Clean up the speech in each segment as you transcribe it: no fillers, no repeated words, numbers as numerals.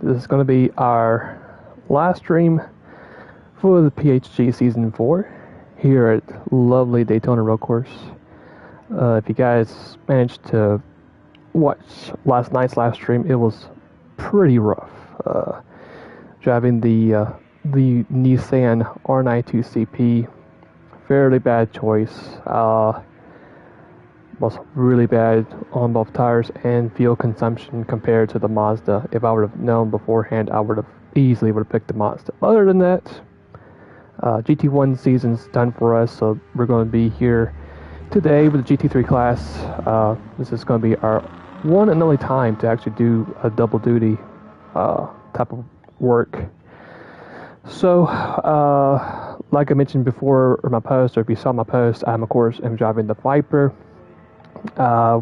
This is going to be our last stream for the PHG Season 4 here at lovely Daytona Road Course. If you guys managed to watch last night's live stream, it was pretty rough. Driving the Nissan R92CP, fairly bad choice. Was really bad on both tires and fuel consumption compared to the Mazda. If I would have known beforehand, I would have easily picked the Mazda. Other than that, GT1 season's done for us, so we're going to be here today with the GT3 class. This is going to be our one and only time to actually do a double duty type of work. So, like I mentioned before in my post, or if you saw my post, I'm of course driving the Viper.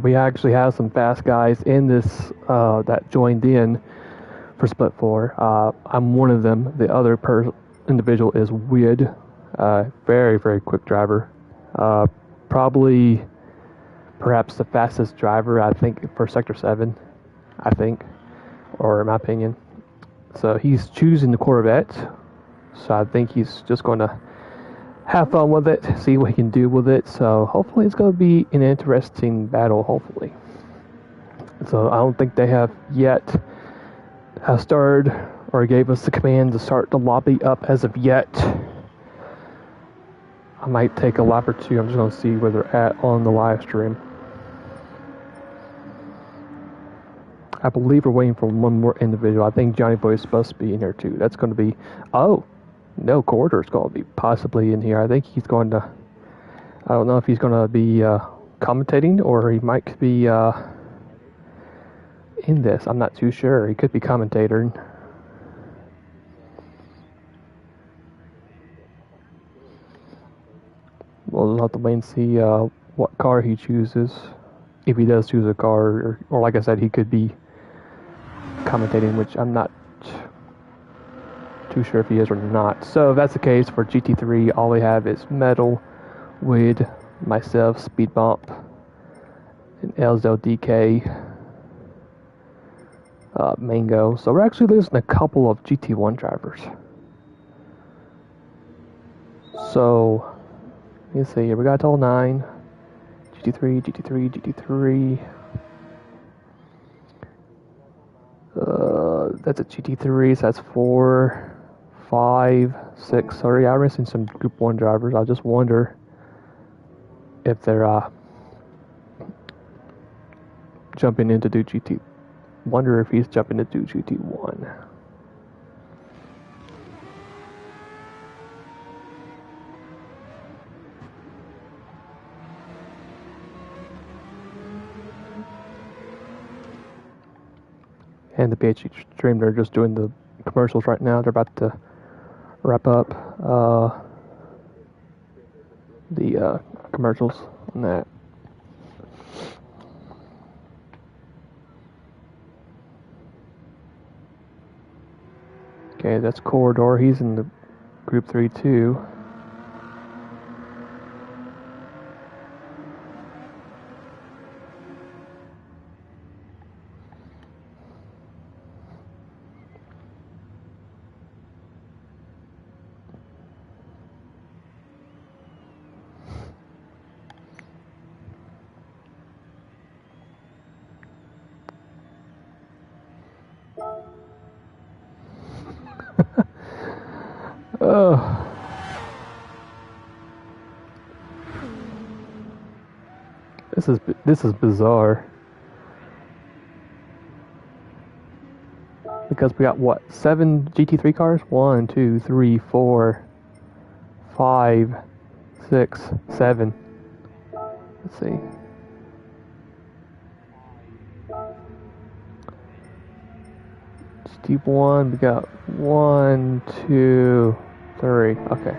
We actually have some fast guys in this that joined in for Split 4. I'm one of them. The other individual is Wid, very, very quick driver. Perhaps the fastest driver, I think, for Sector 7, or in my opinion. So he's choosing the Corvette, so I think he's just going to have fun with it, see what he can do with it. So hopefully it's going to be an interesting battle, hopefully. So I don't think they have yet started or gave us the command to start the lobby up as of yet. I might take a lap or two. I'm just going to see where they're at on the live stream. I believe we're waiting for one more individual. I think Johnny Boy is supposed to be in here too. That's going to be... Oh! No, Corridor's going to be possibly in here. I think he's going to... I don't know if he's going to be commentating or he might be in this. I'm not too sure. He could be commentating. We'll have to wait and see what car he chooses. If he does choose a car, or like I said, he could be commentating, which I'm not too sure if he is or not. So if that's the case for GT3, all we have is Metal, Wid, myself, Speed Bump, and Elzo DK, Mango. So we're actually losing a couple of GT1 drivers. So let's see here. We got total 9. GT3, GT3, GT3. That's a GT3, so that's 4, 5, 6. Sorry, I'm missing some Group 1 drivers. I just wonder if they're jumping in to do GT. Wonder if he's jumping to do GT1. And the PHG stream, they're just doing the commercials right now. They're about to wrap up the commercials on that. Okay, that's Corridor. He's in the Group 3 too. Oh. This is bizarre. Because we got what, 7 GT3 cars? 1, 2, 3, 4, 5, 6, 7. Let's see. GT1, we got 1, 2, 3. Okay.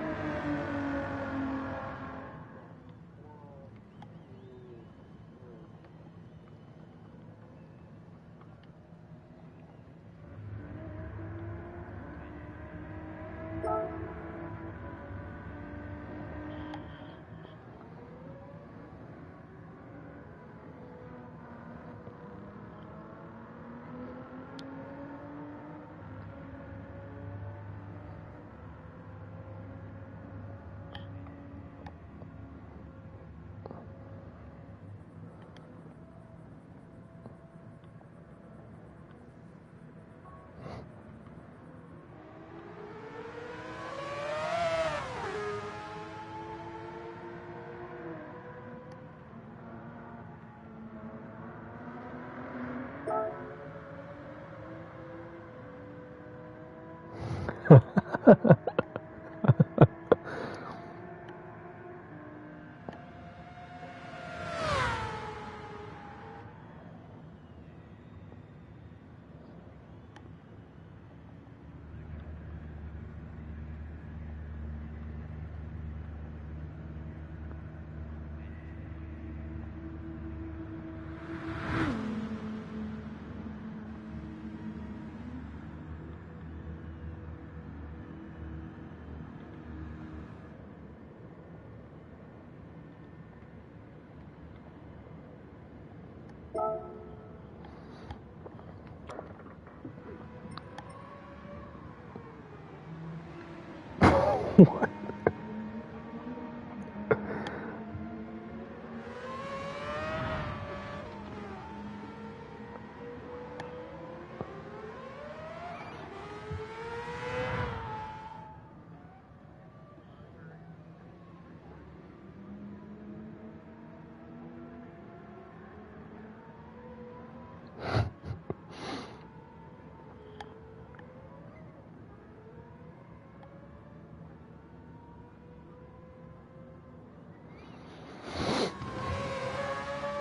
What?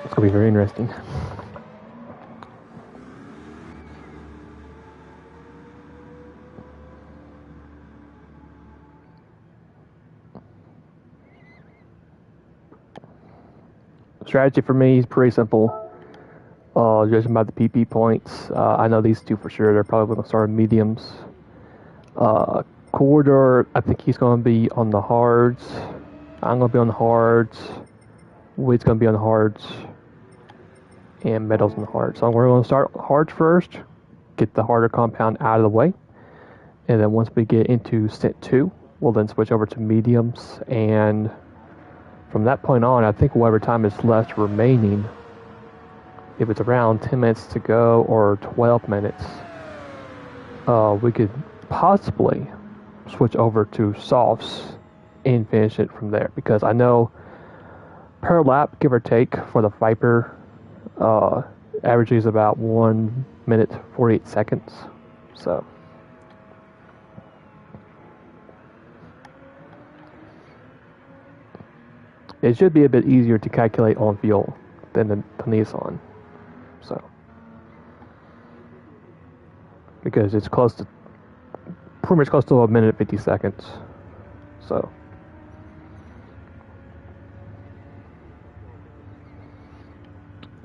It's gonna be very interesting. Strategy for me is pretty simple. Judging by the PP points, I know these two for sure. They're probably going to start mediums. Corridor, I think he's going to be on the hards. I'm going to be on the hards. Wid's going to be on the hards. And Metal's on the hards. So we're going to start hards first. Get the harder compound out of the way. And then once we get into stint 2, we'll then switch over to mediums. And from that point on, I think whatever time is left remaining, if it's around 10 minutes to go or 12 minutes, we could possibly switch over to softs and finish it from there. Because I know per lap, give or take, for the Viper, averages about 1 minute 48 seconds. So it should be a bit easier to calculate on fuel than the Nissan. So, because it's pretty much close to 1 minute 50 seconds. So,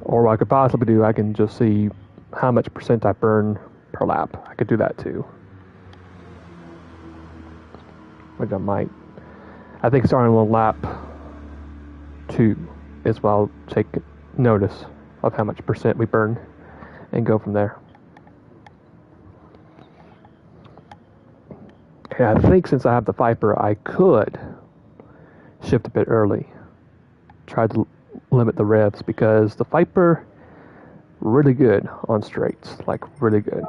or what I could possibly do, I can just see how much percent I burn per lap. I could do that too. Which I might. I think starting on lap 2 is where I'll take notice of how much percent we burn and go from there. And I think since I have the Viper, I could shift a bit early. Try to limit the revs because the Viper, really good on straights, like really good.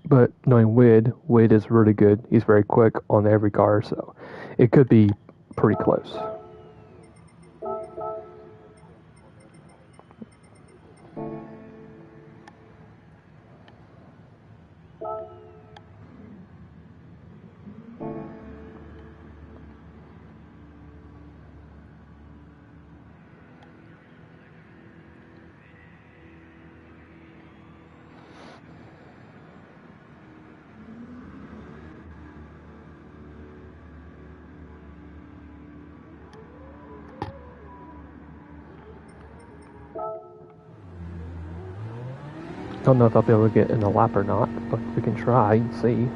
But knowing Wid is really good. He's very quick on every car, so it could be pretty close. Don't know if I'll be able to get in the lap or not, but we can try and see.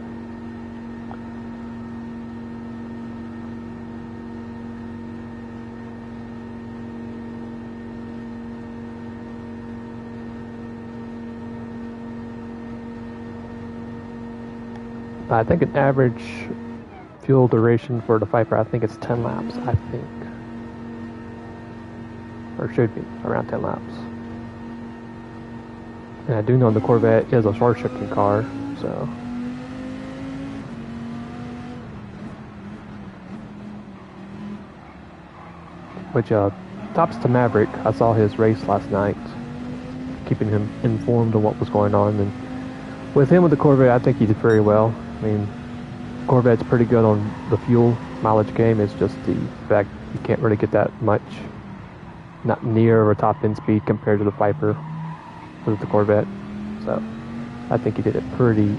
I think an average fuel duration for the Viper, I think it's 10 laps, I think. Or should be around 10 laps. And I do know the Corvette is a short shifting car, so. Which tops to Maverick. I saw his race last night, keeping him informed of what was going on. And with him with the Corvette, I think he did very well. I mean, Corvette's pretty good on the fuel mileage game. It's just the fact you can't really get that much, not near or top end speed compared to the Viper with the Corvette. So I think he did a pretty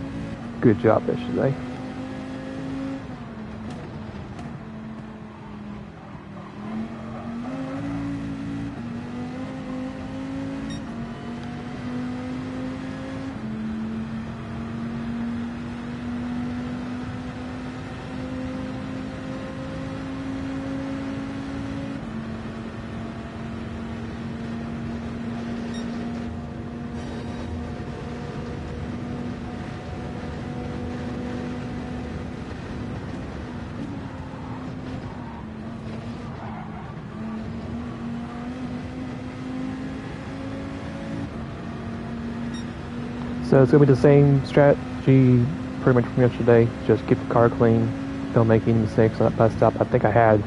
good job yesterday. So it's going to be the same strategy pretty much from yesterday. Just keep the car clean. Don't make any mistakes on that bus stop. I think I had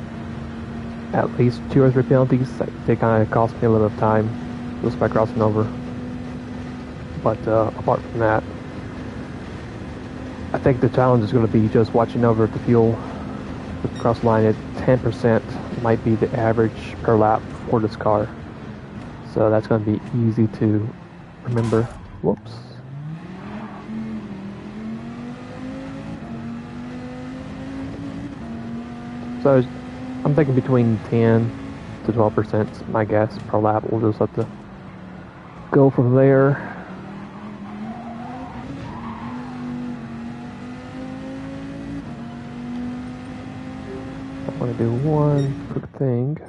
at least 2 or 3 penalties. They kind of cost me a little bit of time just by crossing over. But apart from that, I think the challenge is going to be just watching over the fuel. The cross line at 10% might be the average per lap for this car. So that's going to be easy to remember. Whoops. So I'm thinking between 10 to 12%, my guess, per lap. We'll just have to go from there. I want to do one quick thing.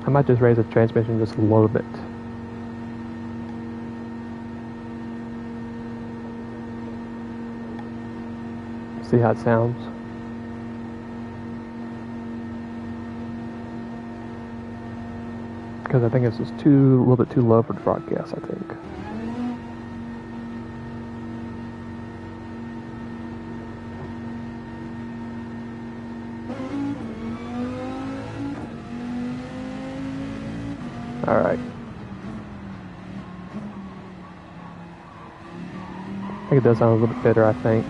I might just raise the transmission just a little bit. See how it sounds. Because I think it's just a little bit too low for the broadcast, I think. All right. I think it does sound a little bit better, I think.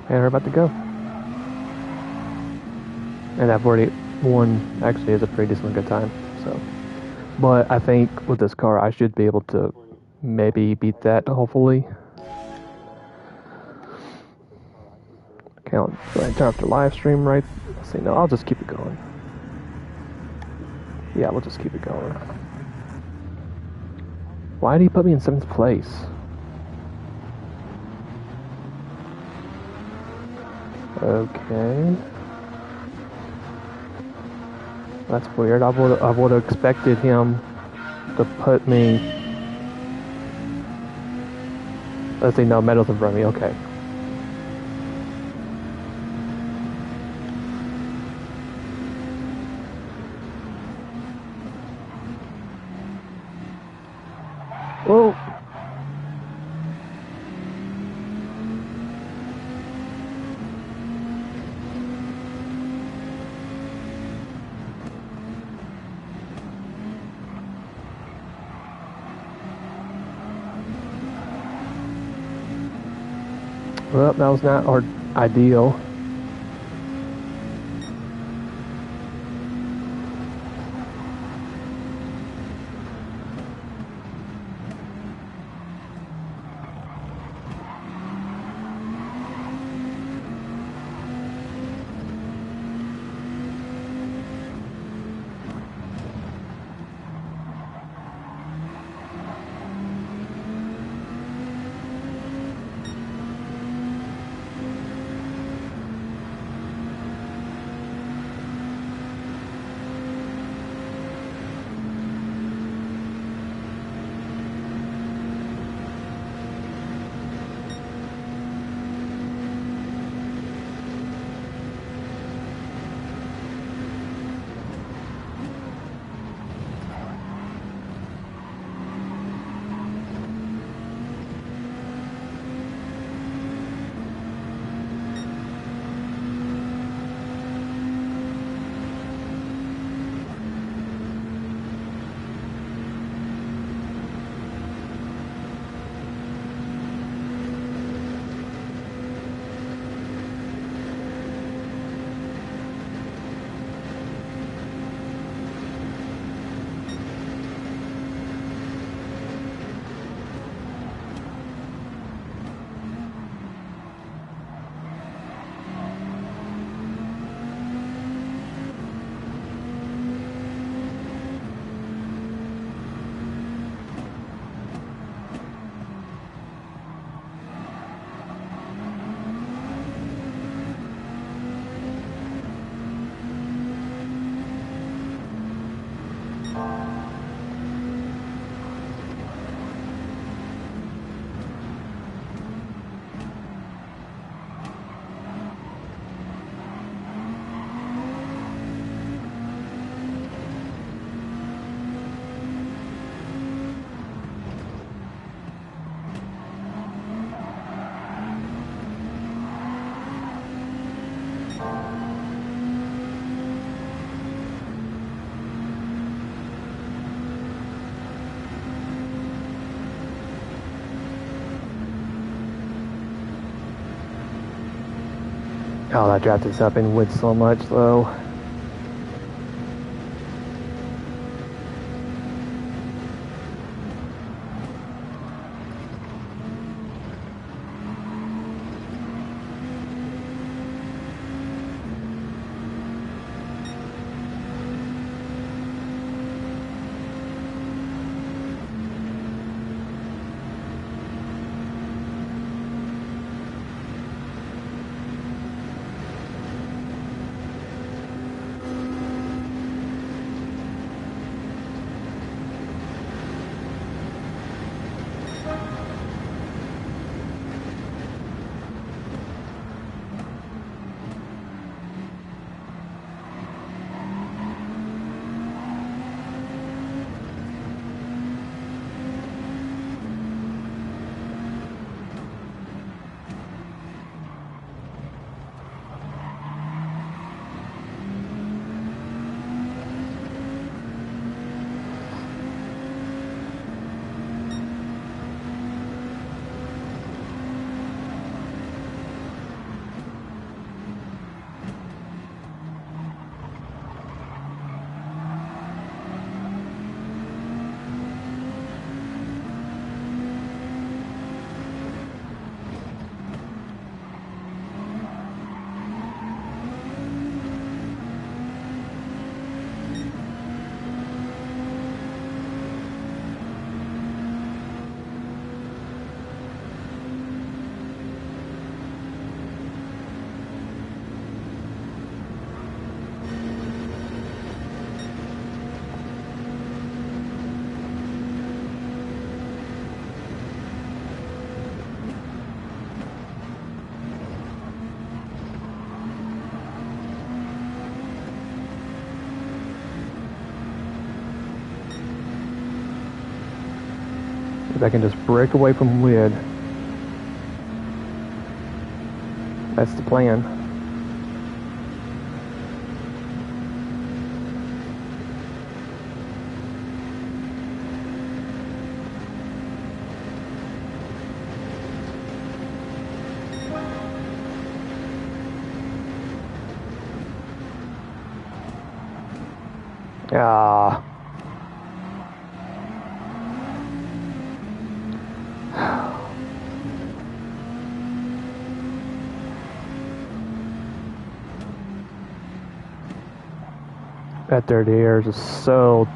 And we're about to go. And that 41 actually is a pretty decent good time, so. But I think with this car, I should be able to maybe beat that, hopefully. Okay, I'll go ahead and turn off the live stream, right? Let's see, no, I'll just keep it going. Yeah, we'll just keep it going. Why did he put me in 7th place? Okay. That's weird. I would have expected him to put me. Let's see, no, medals in front of me. Okay. Whoa. Well, that was not our ideal. Oh, that draft is up in wood so much though. If I can just break away from lid. That's the plan. Ah. That dirty air is just so...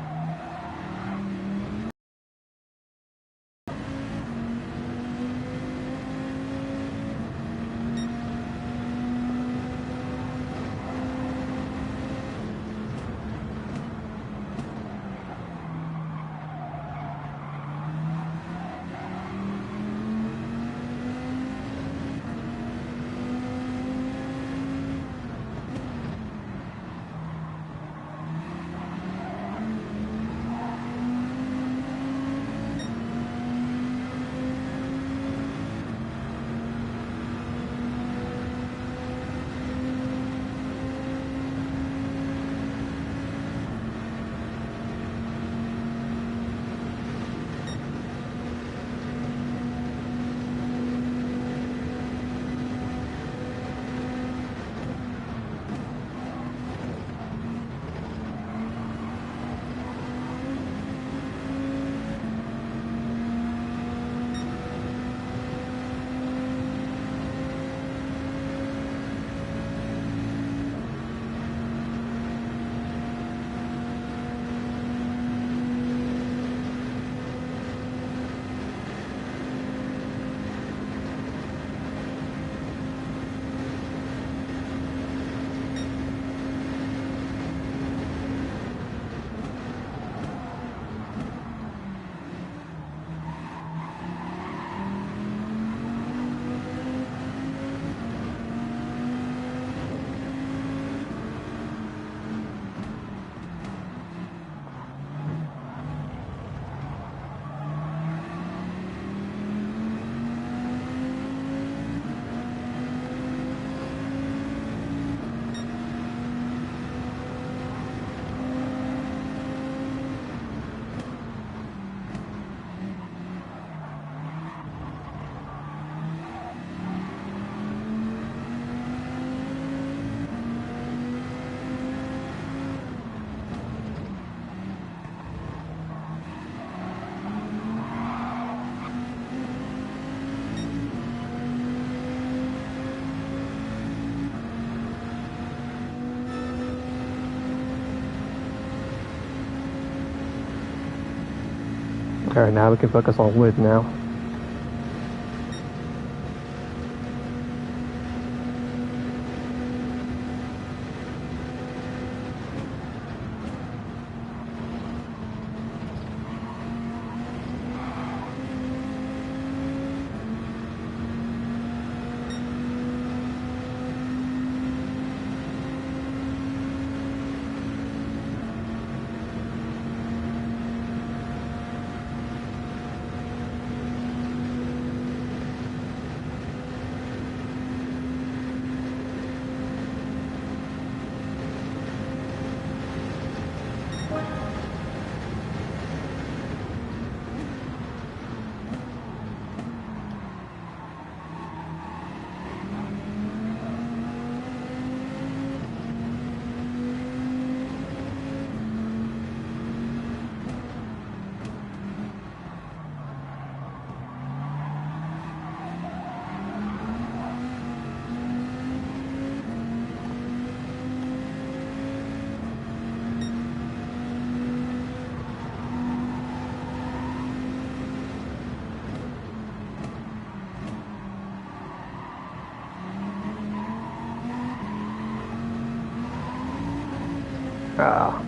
Alright, now we can focus on wood now. Ah.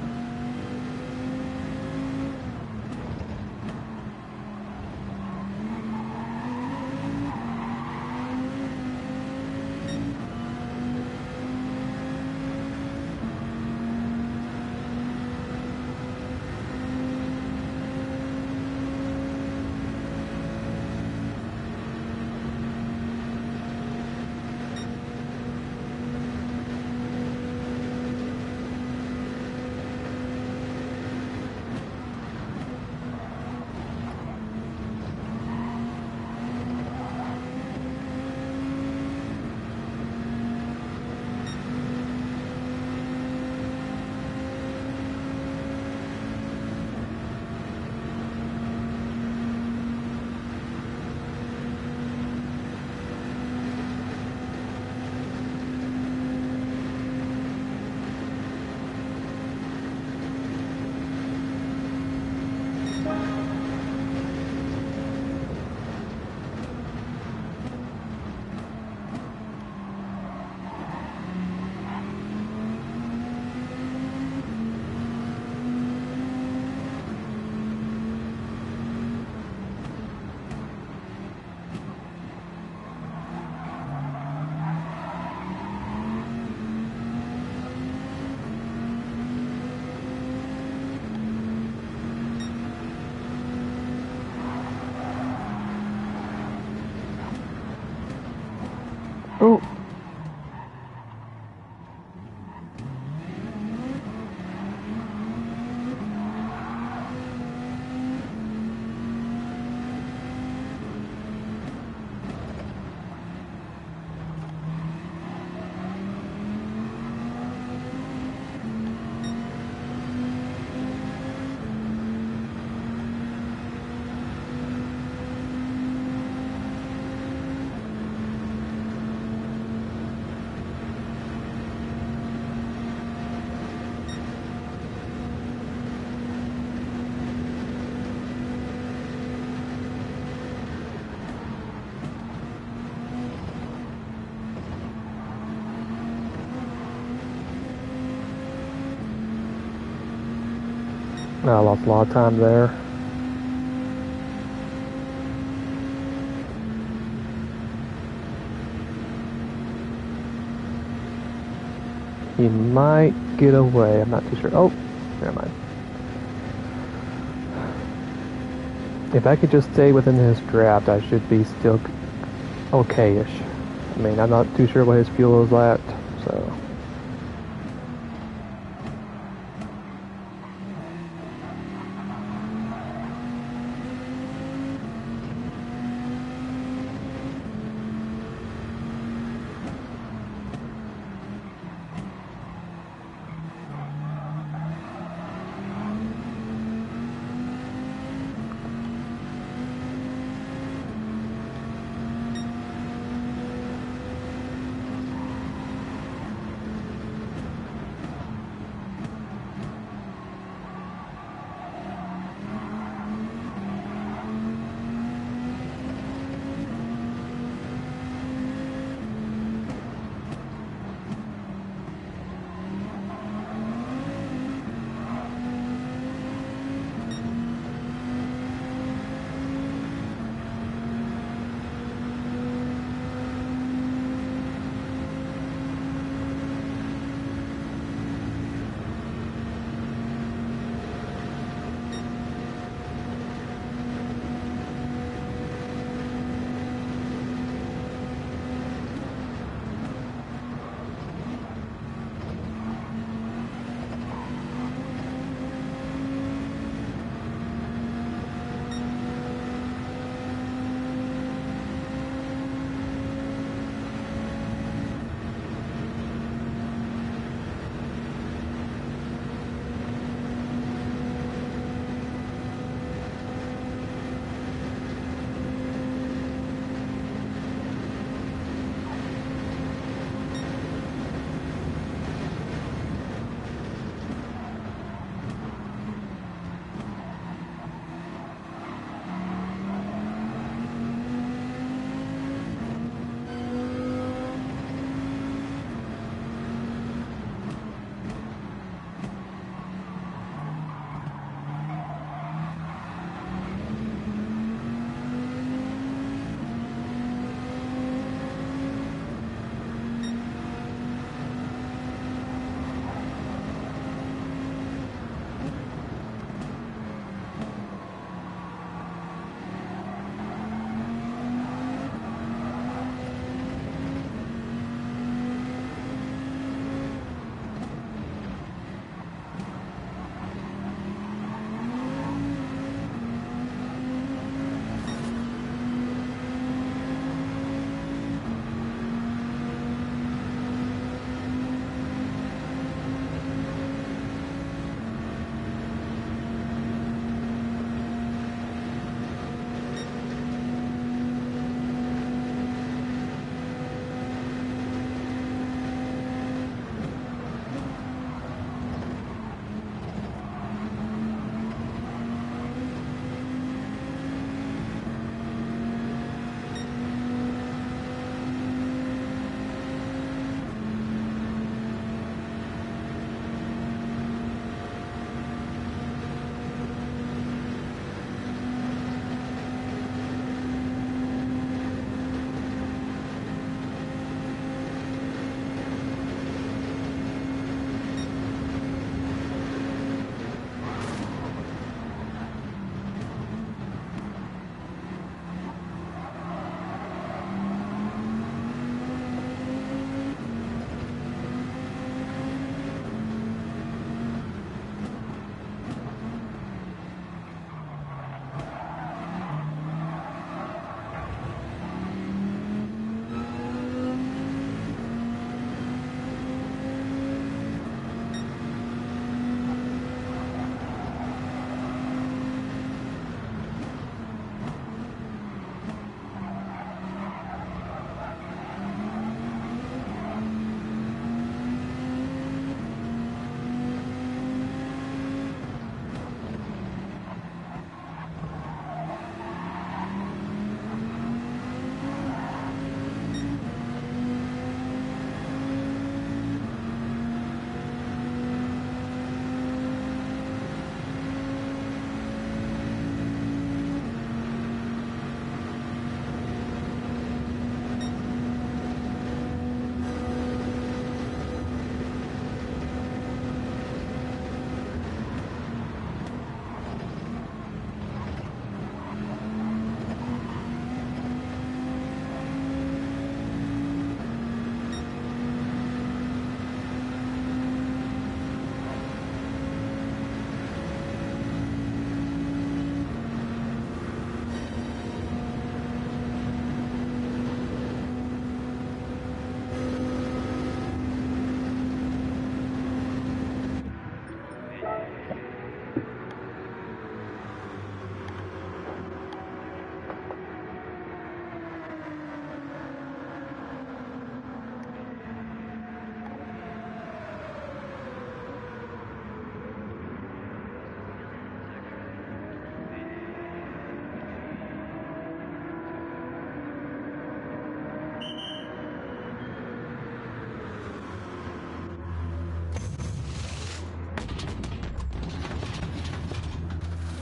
Oh. I lost a lot of time there. He might get away, I'm not too sure. Oh, never mind. If I could just stay within his draft, I should be still okay-ish. I mean, I'm not too sure what his fuel is at, so...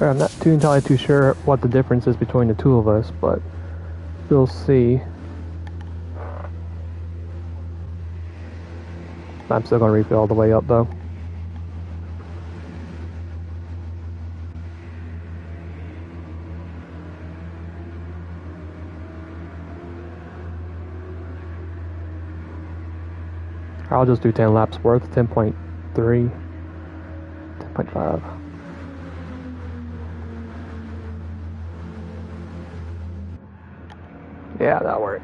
I'm not entirely too sure what the difference is between the two of us, but we'll see. I'm still going to refill all the way up though. I'll just do 10 laps worth, 10.3, 10.5. Yeah, that'll work.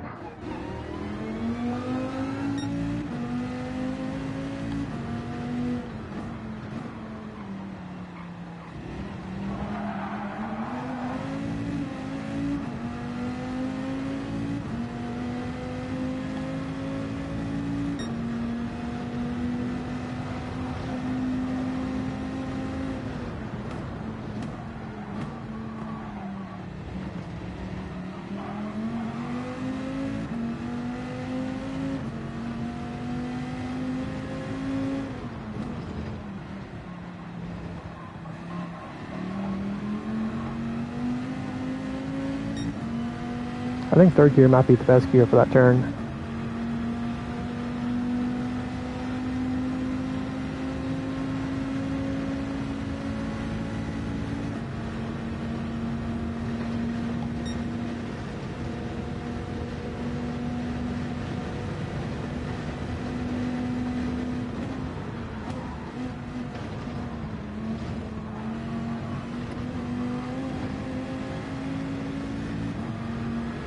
I think third gear might be the best gear for that turn.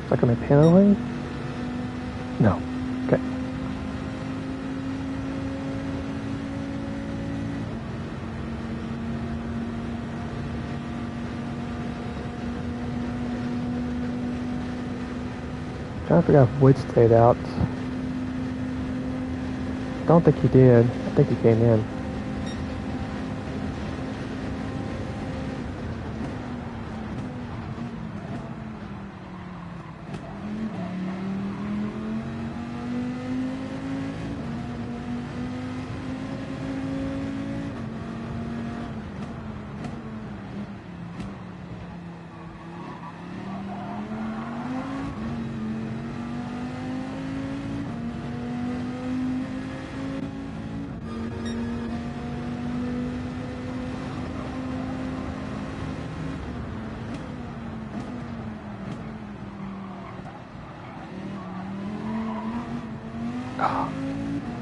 Is that going to be panel lane? No. Okay. Trying to figure out if Wood stayed out. Don't think he did. I think he came in.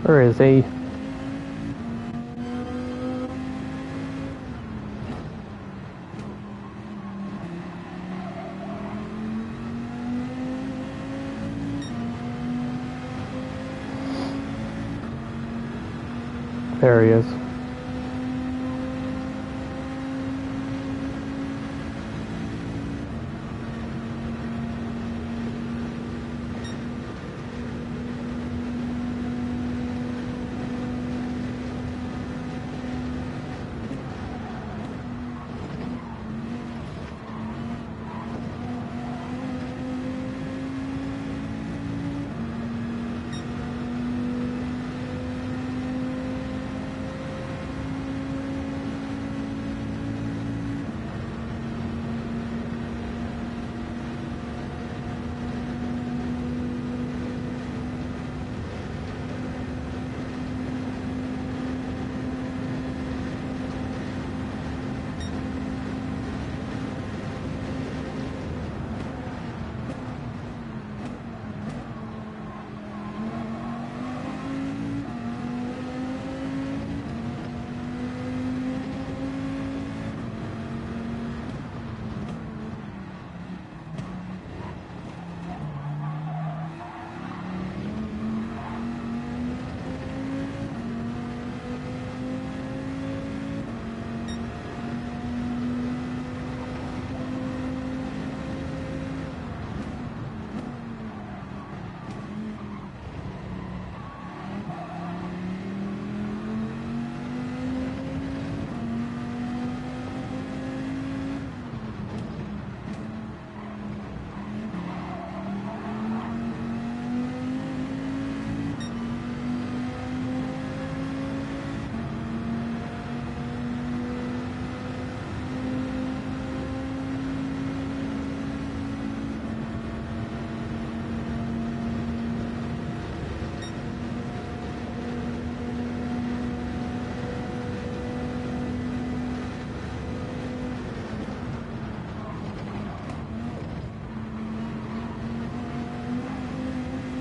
Where is he? There he is.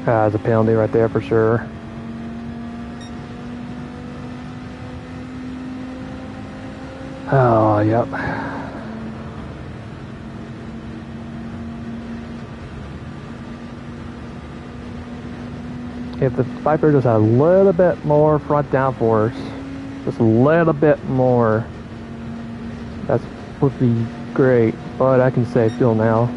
That's a penalty right there for sure. Oh, yep. If the Viper just had a little bit more front downforce, just a little bit more, that would be great. But I can save fuel now.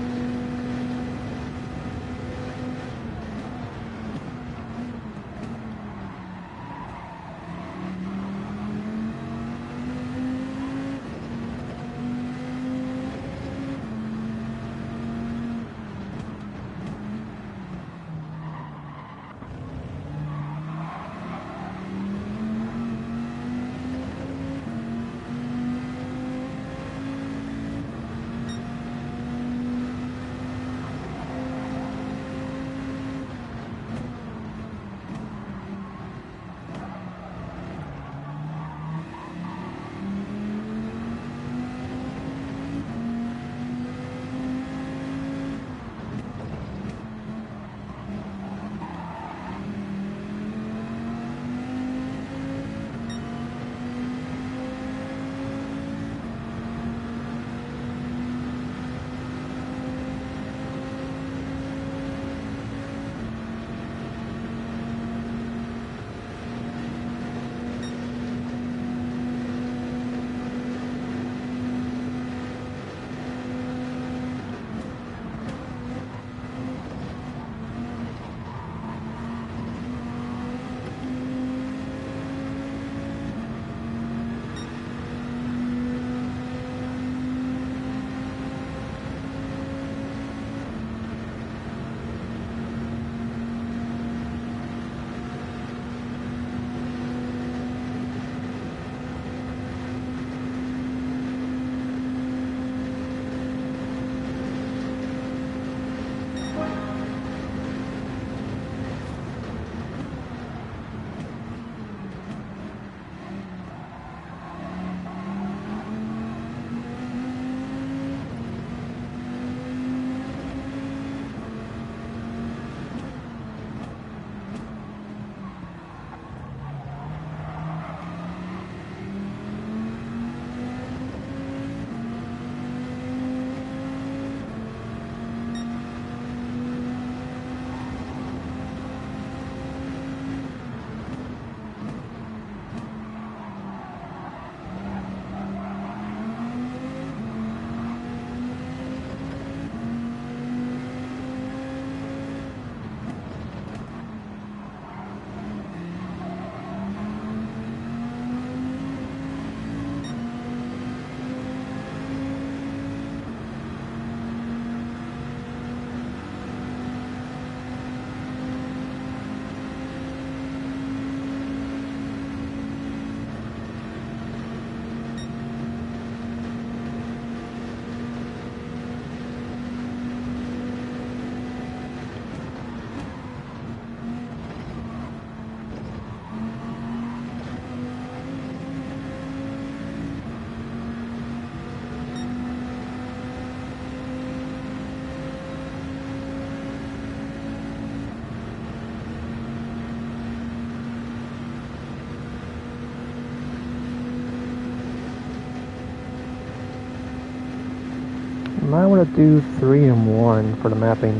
Might want to do 3 and 1 for the mapping.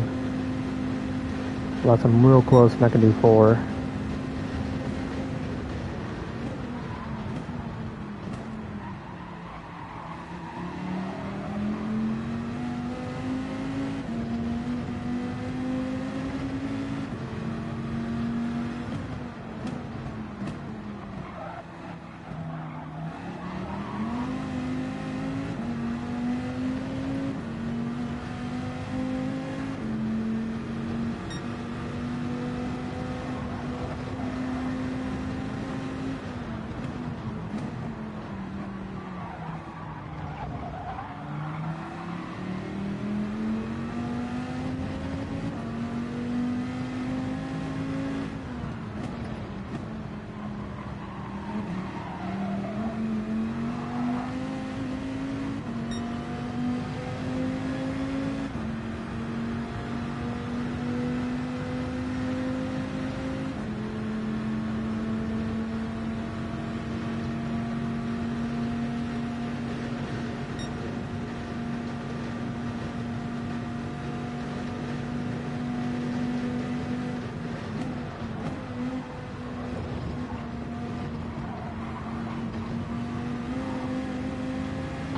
Unless I'm real close and I can do 4.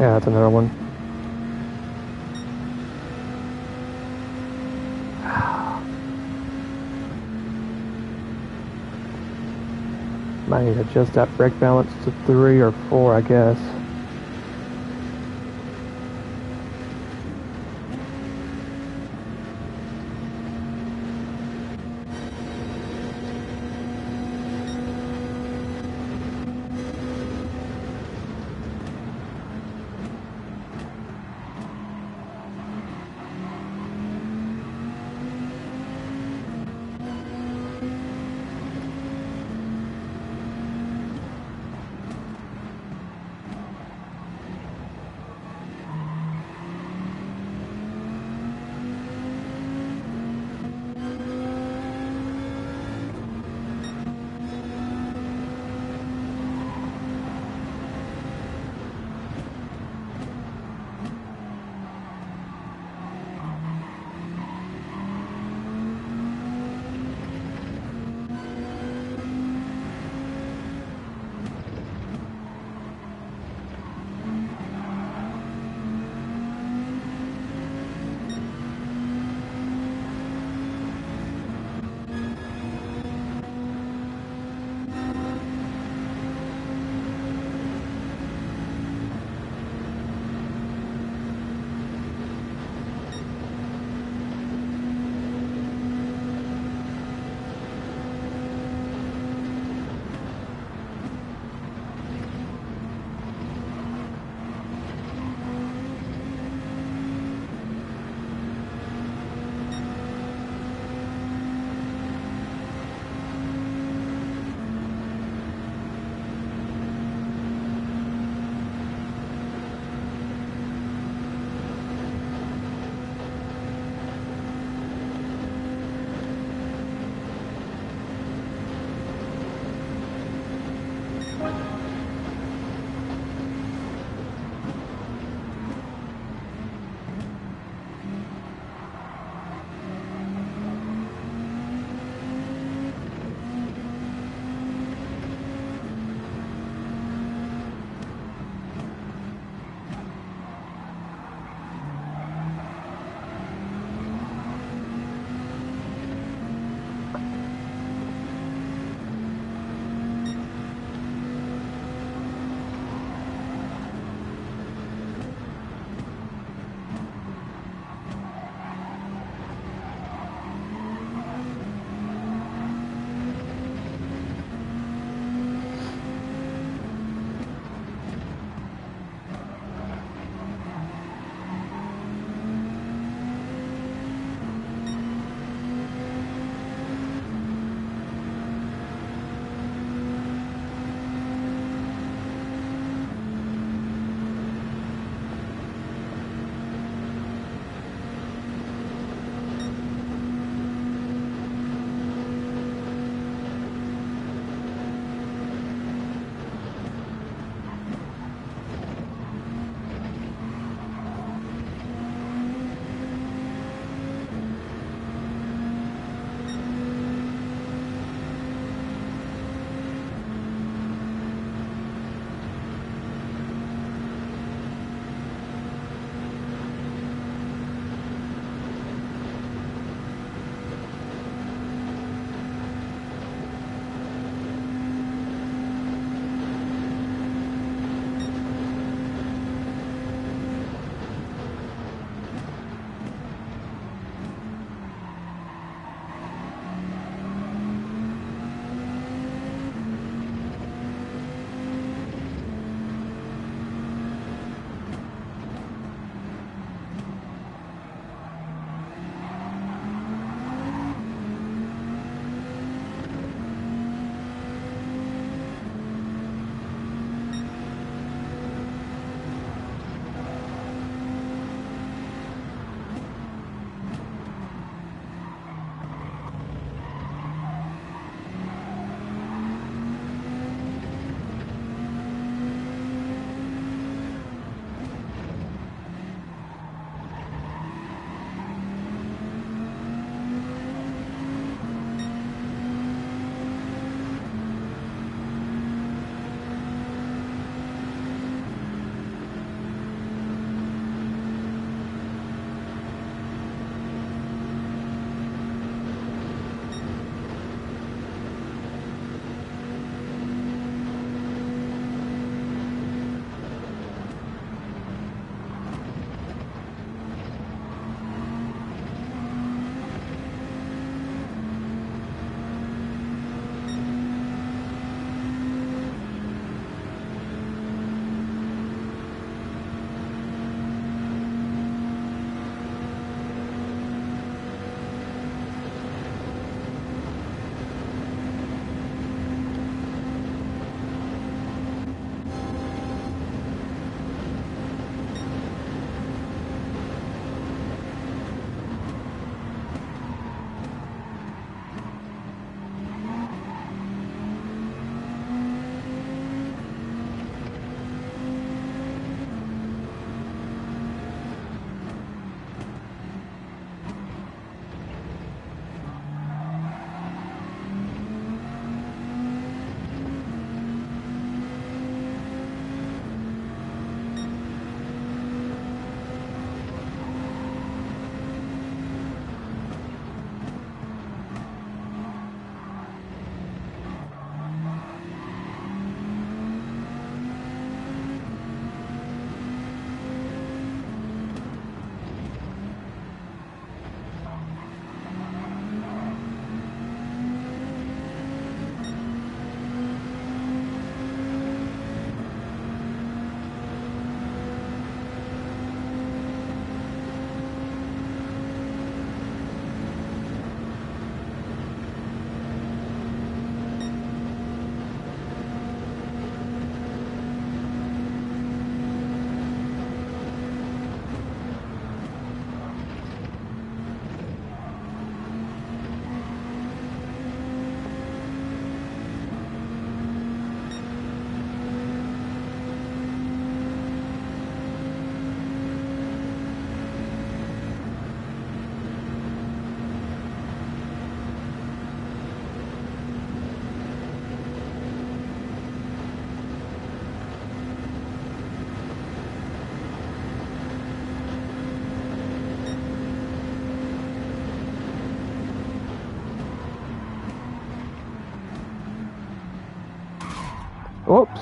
Yeah, that's another one. Might need to adjust that brake balance to 3 or 4, I guess. Oops.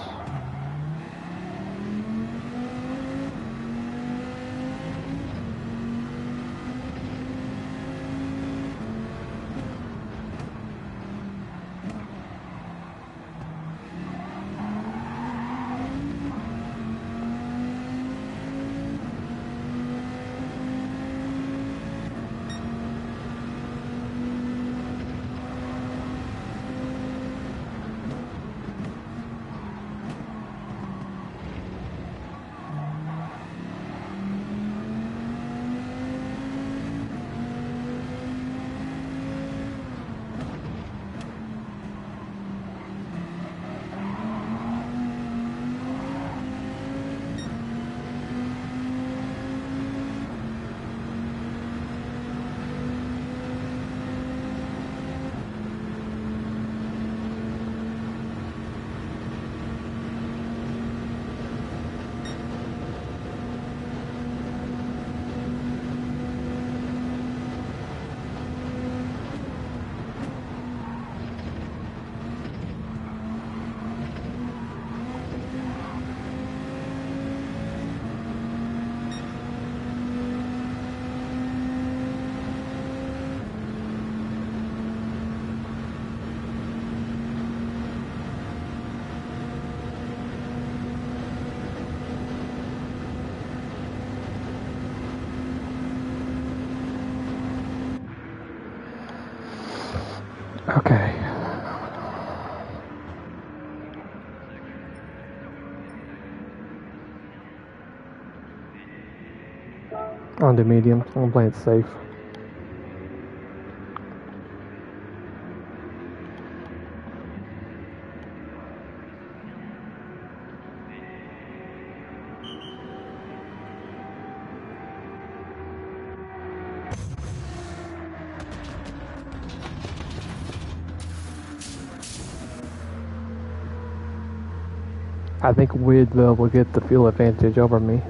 Okay. On the medium. I'm gonna play it safe. I think Widville will get the fuel advantage over me.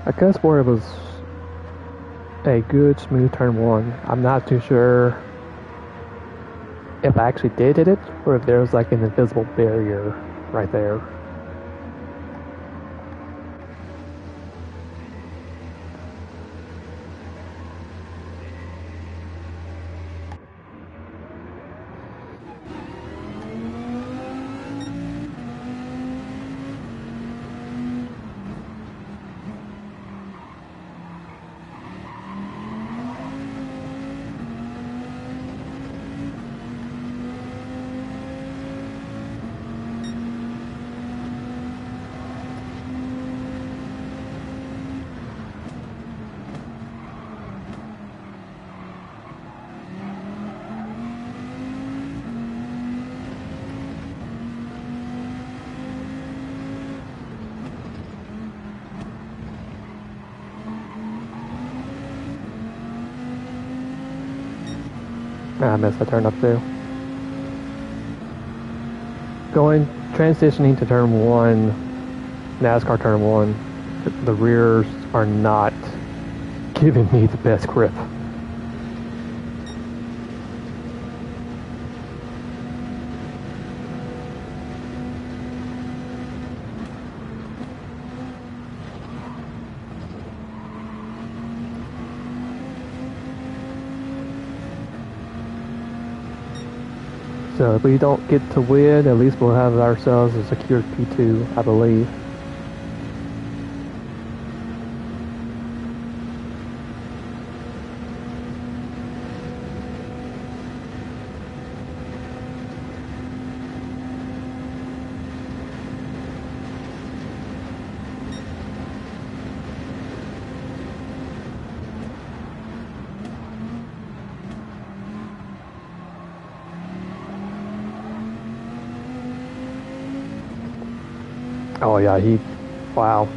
I guess where it was a good smooth turn one. I'm not too sure if I actually did hit it or if there was like an invisible barrier right there. I missed the turn up too. Transitioning to turn one, NASCAR turn one, the rears are not giving me the best grip. So if we don't get to win, at least we'll have ourselves a secured P2, I believe. Oh yeah, wow.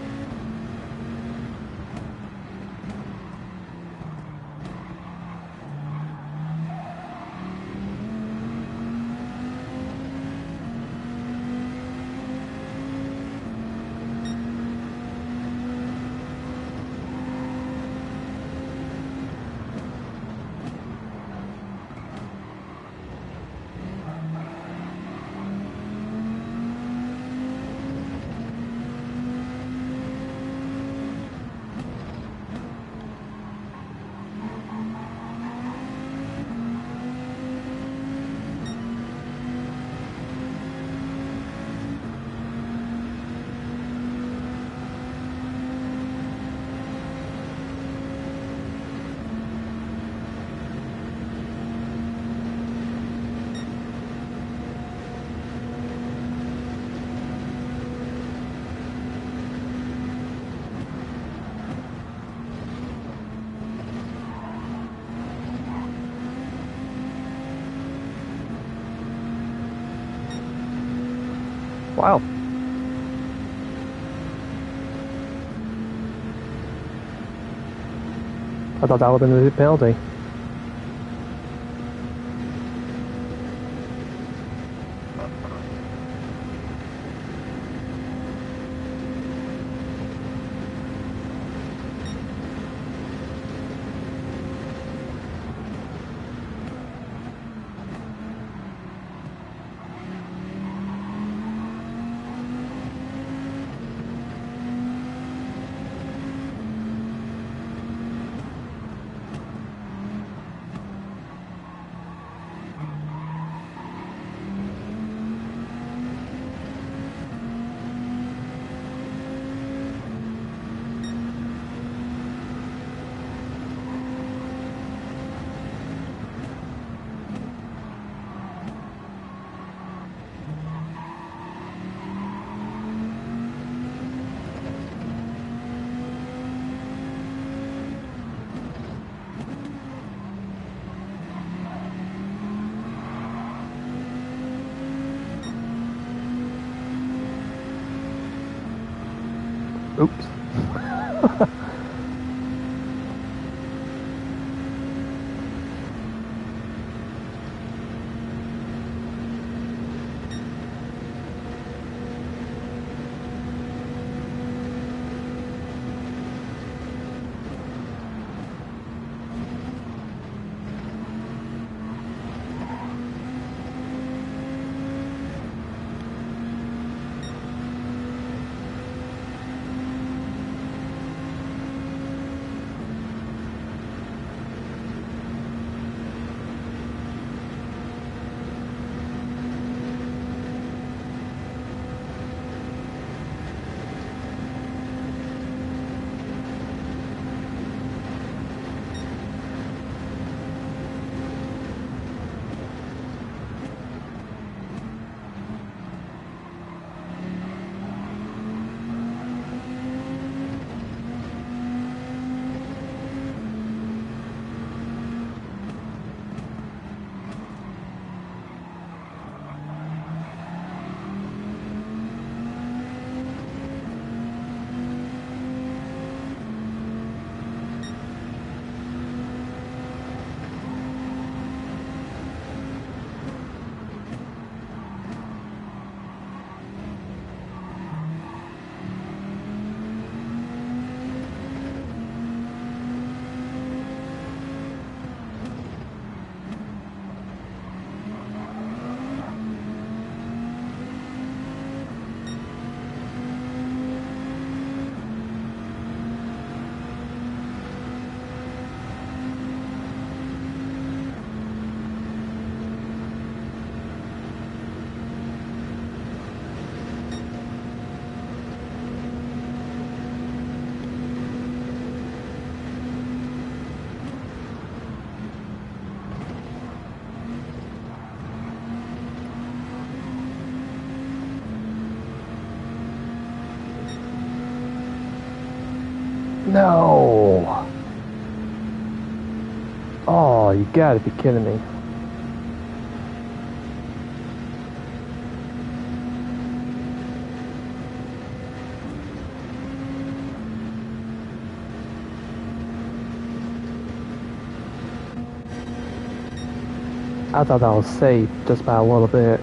Wow. I thought that would have been a penalty. Oops. No. Oh, you gotta be kidding me. I thought that was safe just by a little bit.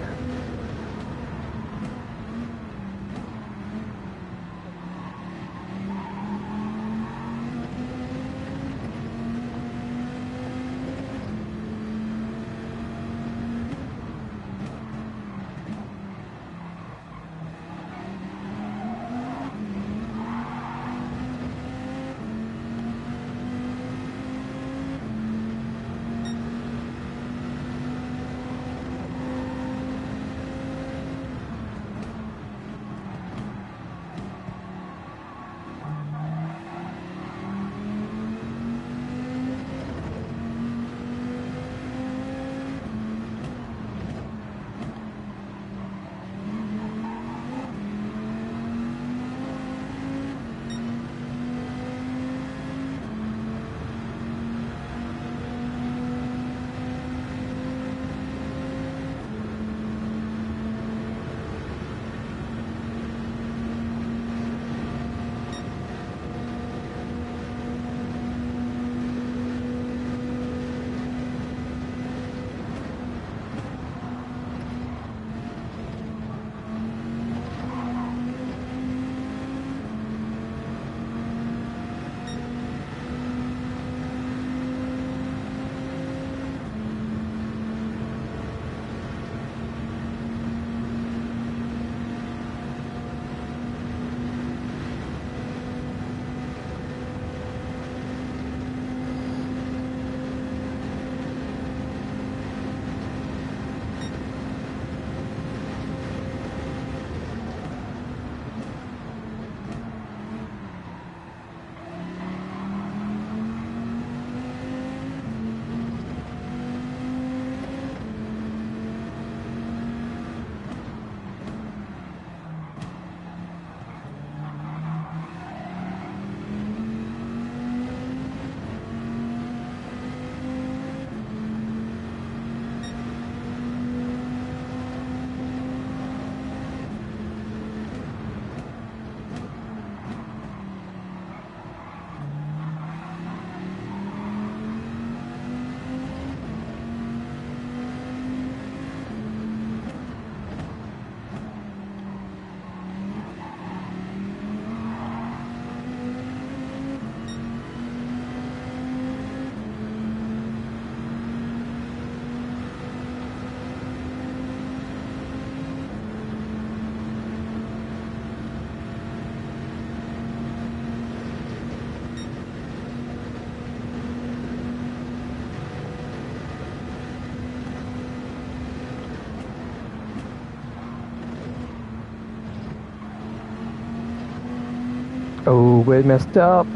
Oh, it messed up.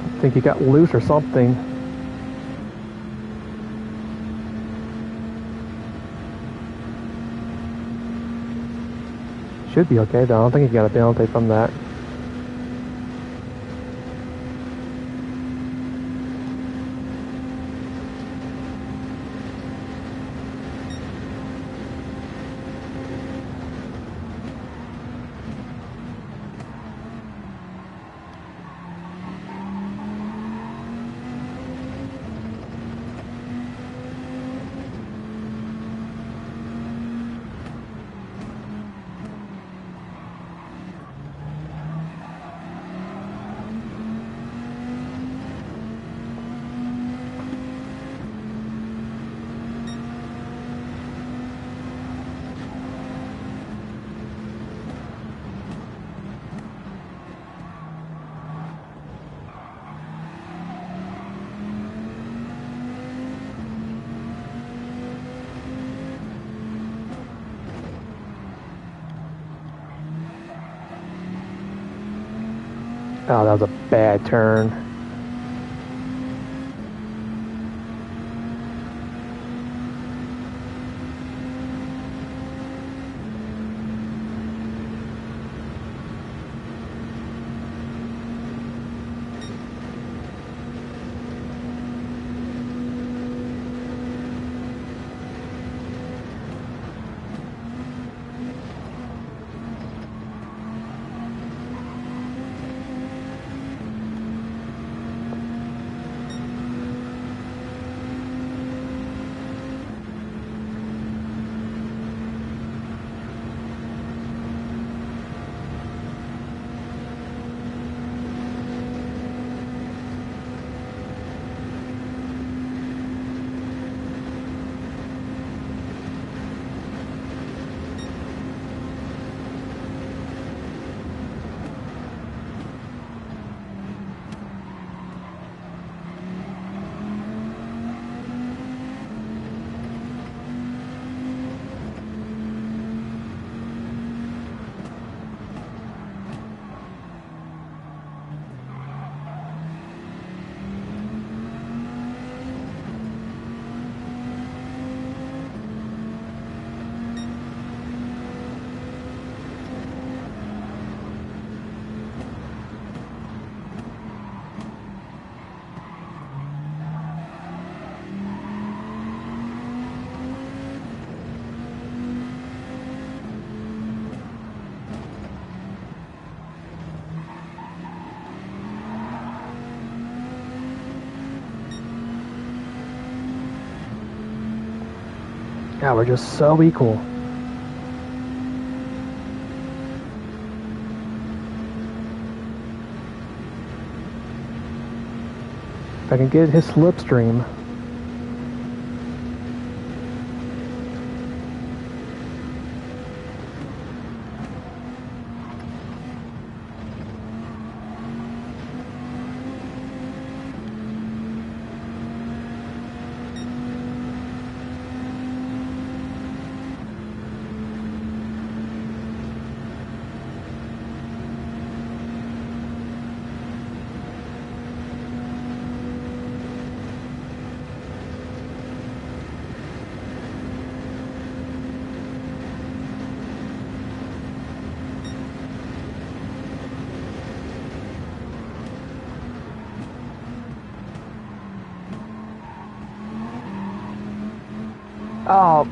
I think he got loose or something. Should be okay though. I don't think he got a penalty from that. Oh, that was a bad turn. God, we're just so equal. If I can get his slipstream. Oh.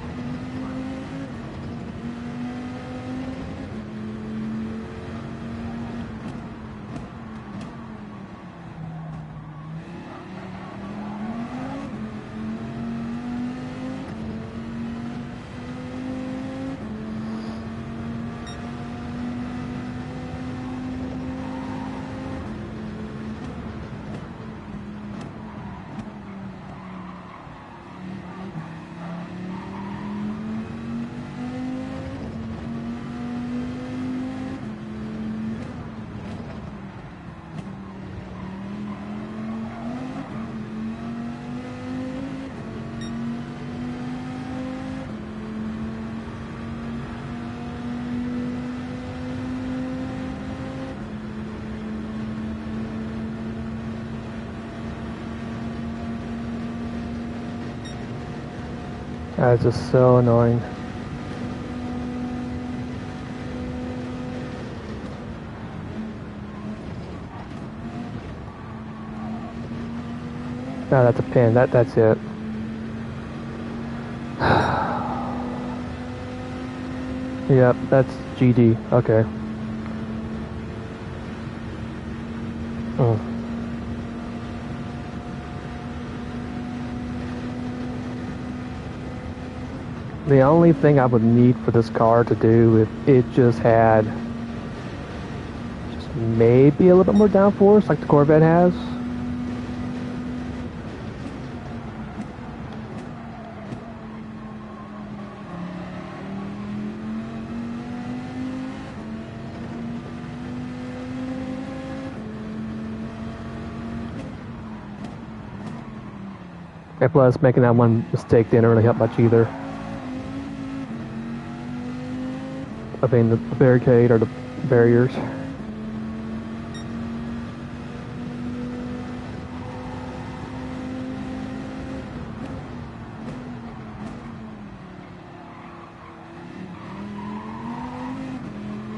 That's just so annoying. No, that's a pin. That's it. Yep, that's GD. Okay. The only thing I would need for this car to do if it just had just maybe a little bit more downforce like the Corvette has. And plus, making that one mistake didn't really help much either. I mean, the barricade or the barriers.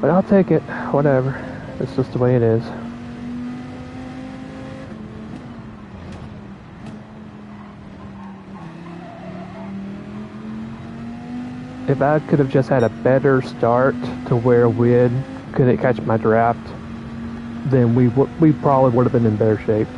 But I'll take it, whatever. It's just the way it is. If I could have just had a better start to where Wid couldn't catch my draft, then we probably would have been in better shape.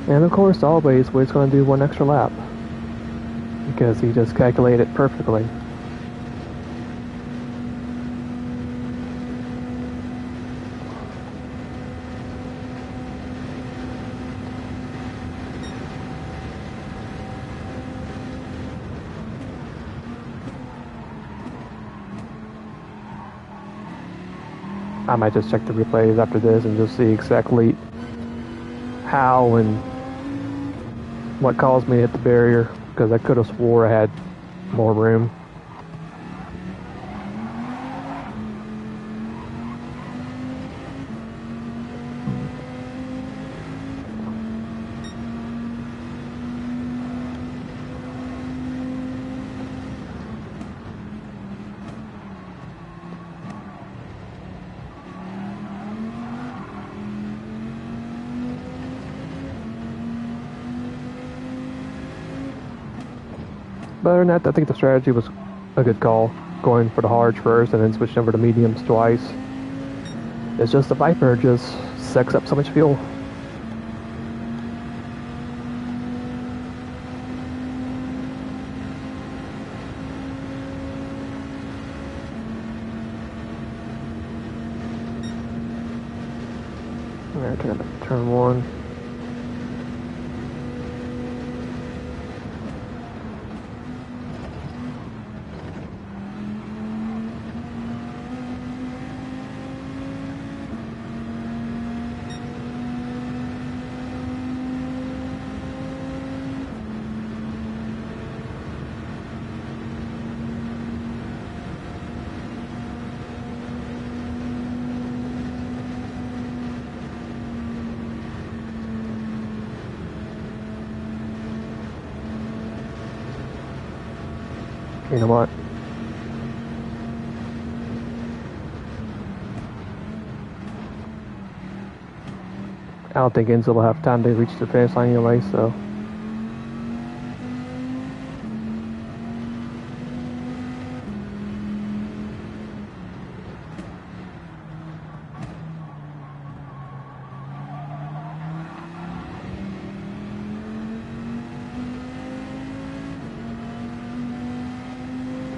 And of course, always, Wid's going to do one extra lap. Because he just calculated it perfectly. I might just check the replays after this and just see exactly how and what caused me to hit the barrier, because I could have swore I had more room. But other than that, I think the strategy was a good call, going for the hards first and then switching over to mediums twice. It's just the Viper just sucks up so much fuel. Alright, turn one. You know what? I don't think Enzo will have time to reach the finish line anyway, so.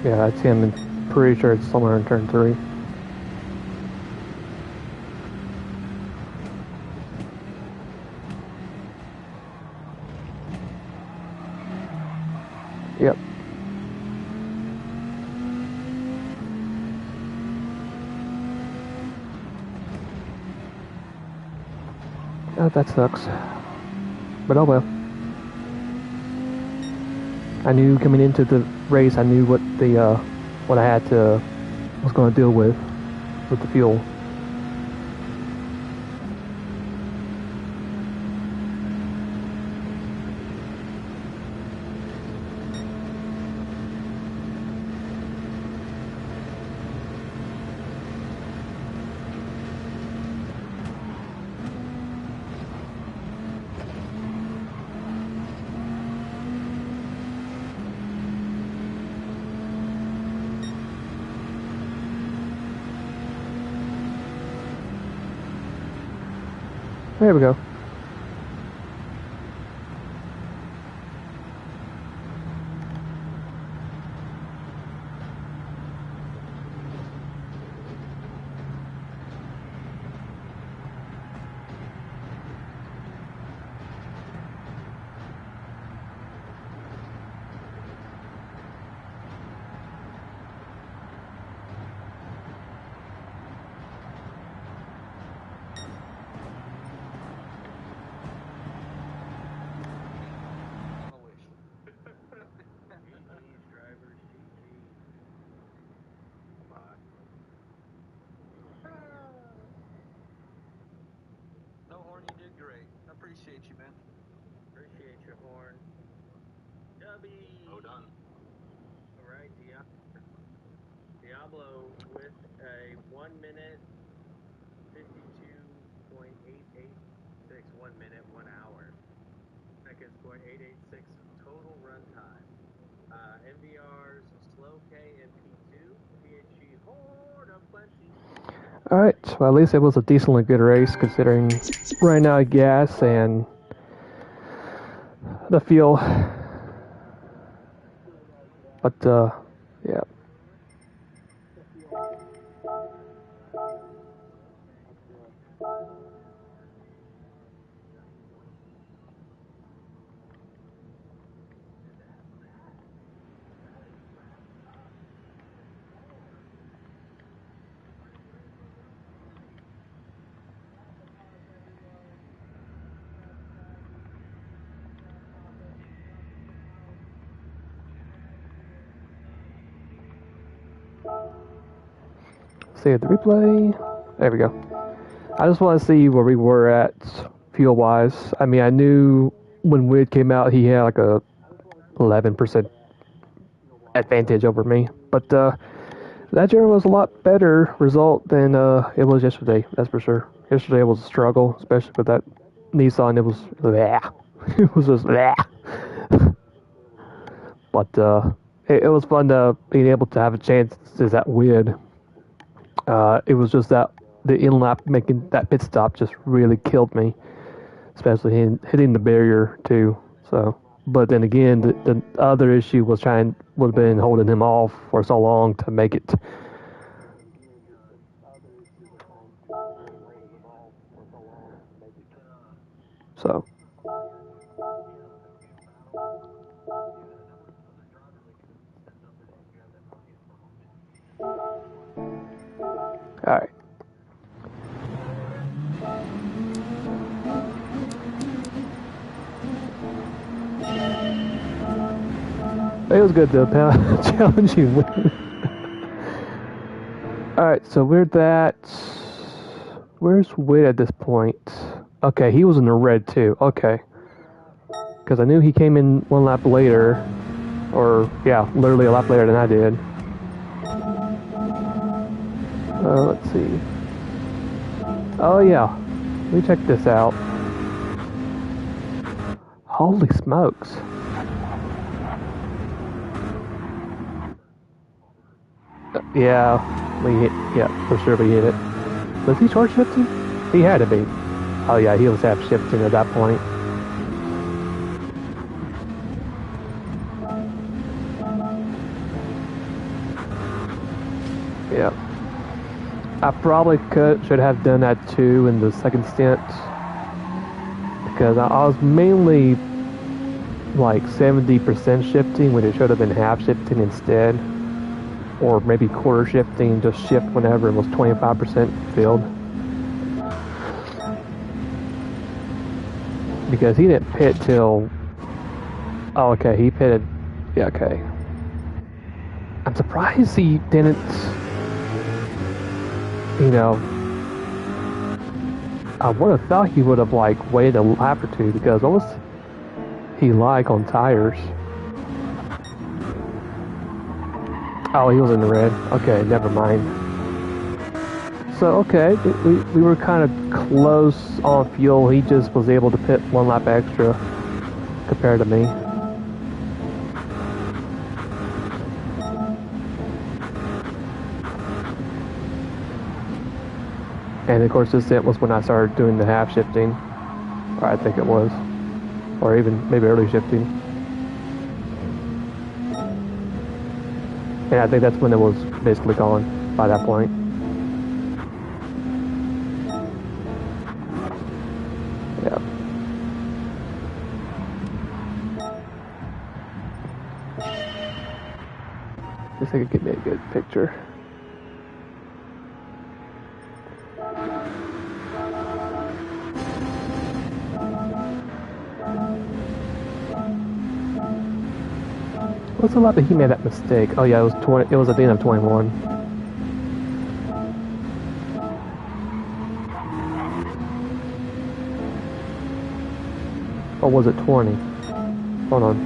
Yeah, that's him, and pretty sure it's somewhere in turn 3. Yep. Oh, that sucks. But oh well. I knew coming into the race, I knew what I was going to deal with the fuel. There we go. Appreciate you, man. Appreciate your horn. Oh, done. All right, Diablo with a 1 minute 52.886. 1 minute, 1 hour. Seconds, .886 total runtime. MVR's Slow K and P2. PHG Horn of Plenty. Alright, well at least it was a decently good race considering running out of gas and the fuel. But yeah. Save the replay. There we go. I just want to see where we were at fuel wise. I mean, I knew when Wid came out, he had like a 11% advantage over me, but that generally was a lot better result than it was yesterday. That's for sure. Yesterday was a struggle, especially with that Nissan. It was bleh. It was just bleh. But it was fun being able to have a chance as that Wid. It was just that the in-lap making that pit stop just really killed me, especially hitting the barrier too. So, but then again, the other issue would have been holding him off for so long to make it. So. Alright. It was good though, challenging win. Alright, so where's Wid at this point? Okay, he was in the red too. Okay. Because I knew he came in one lap later. Or, yeah, literally a lap later than I did. Let's see. Oh yeah, let me check this out. Holy smokes. Yeah, for sure we hit it. Was he short shifting? He had to be. Oh yeah, he was half shifting at that point. Yeah. I probably should have done that too in the second stint. Because I was mainly like 70% shifting when it should have been half shifting instead, or maybe quarter shifting, just shift whenever it was 25% filled. Because he didn't pit till, oh okay, he pitted, yeah, okay. I'm surprised he didn't, you know, I would have thought he would have like waited a lap or two, because what was he like on tires? Oh, he was in the red. Okay, never mind. So, okay, we were kind of close on fuel. He just was able to pit one lap extra compared to me. And of course, this was when I started doing the half shifting, or I think it was, or even maybe early shifting. And I think that's when it was basically gone by that point. Yeah. Guess I could get me a good picture. What's the lap that he made that mistake? Oh yeah, it was 20. It was at the end of 21. Or was it 20? Hold on.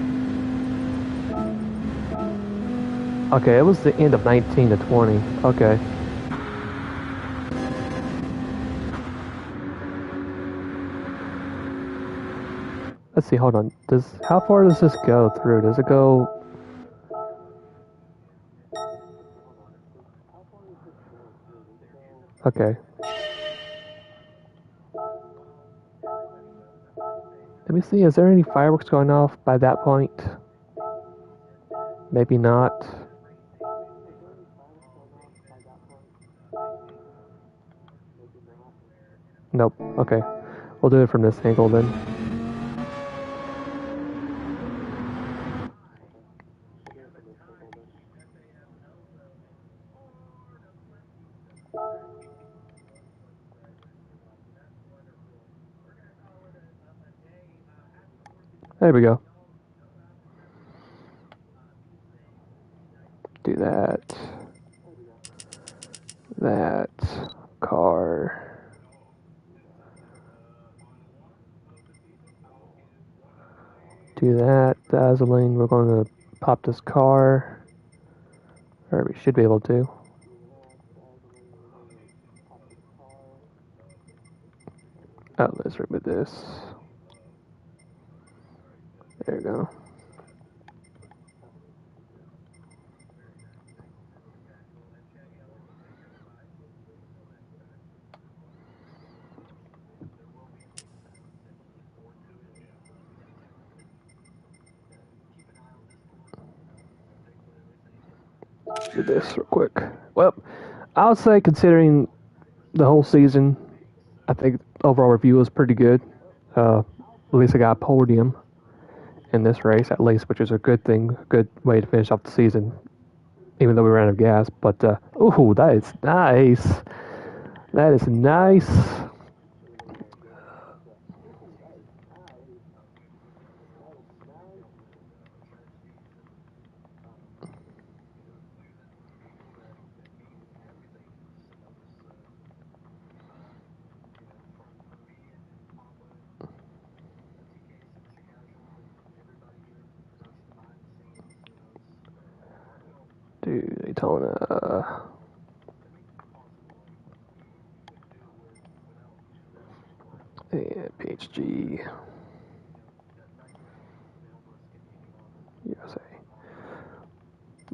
Okay, it was the end of 19 to 20. Okay. Let's see, hold on. How far does this go through? Does it go... Okay. Let me see, is there any fireworks going off by that point? Maybe not. Nope. Okay. We'll do it from this angle then. There we go. Do that. That. Car. Do that. Dazzling. We're going to pop this car. Or we should be able to. Oh, let's remove this. There you go. Do this real quick. Well, I would say considering the whole season, I think overall review was pretty good. At least I got a podium in this race, at least, which is a good thing, good way to finish off the season, even though we ran out of gas. But, ooh, that is nice. That is nice. Dude, Daytona. And PHG. USA.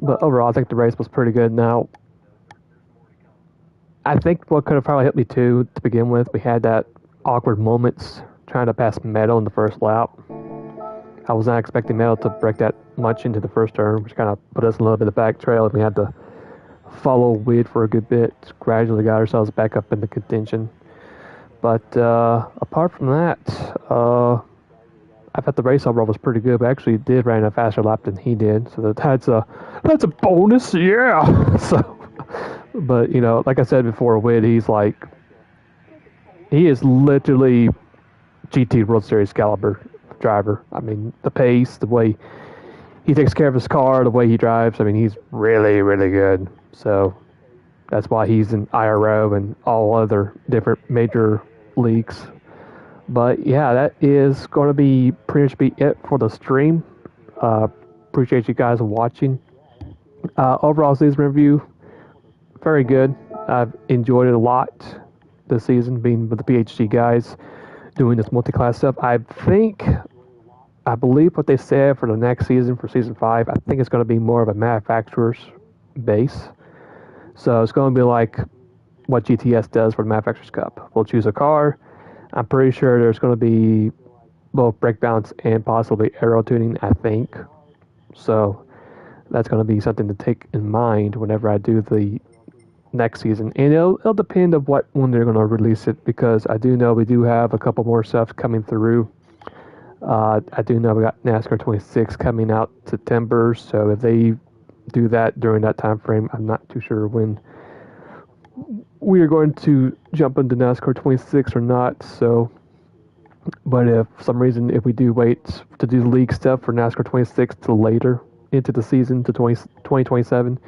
But overall, I think the race was pretty good. Now, I think what could have probably hit me too to begin with, we had that awkward moments trying to pass Meadow in the first lap. I was not expecting Meadow to break that much into the first turn, which kind of put us a little bit in the back trail, and we had to follow Weed for a good bit. Gradually got ourselves back up in the contention. But apart from that, I thought the race overall was pretty good, but actually did run a faster lap than he did. So that's a bonus, yeah. So, but you know, like I said before, Wid, he is literally GT World Series caliber driver. I mean, the pace, the way he takes care of his car, the way he drives. I mean, he's really, really good. So that's why he's in IRO and all other different major leagues. But yeah, that is going to be pretty much be it for the stream. Appreciate you guys watching. Overall season review, very good. I've enjoyed it a lot this season, being with the PHG guys, doing this multi-class stuff. I believe what they said for the next season, for season 5, I think it's going to be more of a manufacturer's base. So it's going to be like what GTS does for the Manufacturers Cup. We'll choose a car. I'm pretty sure there's going to be both brake balance and possibly aero tuning, I think. So that's going to be something to take in mind whenever I do the next season. And it'll depend on when they're going to release it, because I do know we do have a couple more stuff coming through. I do know we got NASCAR 26 coming out September, so if they do that during that time frame, I'm not too sure when we are going to jump into NASCAR 26 or not. So, but if for some reason, if we do wait to do the league stuff for NASCAR 26 till later into the season to 2027,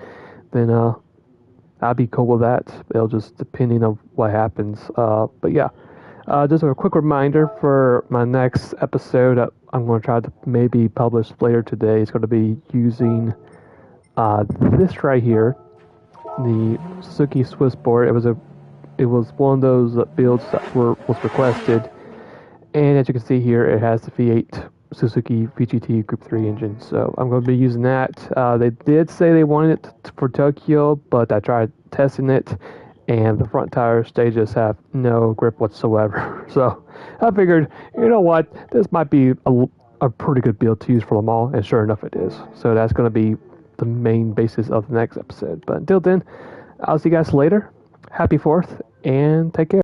then I'll be cool with that. It'll just depending on what happens. But yeah, just a quick reminder for my next episode. I'm going to try to maybe publish later today. It's going to be using this right here, the Suzuki Swiss board. It was one of those builds that was requested, and as you can see here, it has the V8 Suzuki VGT Group 3 engine. So I'm going to be using that. They did say they wanted it for Tokyo, but I tried testing it, and the front tires, they just have no grip whatsoever. So I figured, you know what, this might be a pretty good build to use for Le Mans, and sure enough it is. So that's going to be the main basis of the next episode. But until then, I'll see you guys later. Happy 4th, and take care.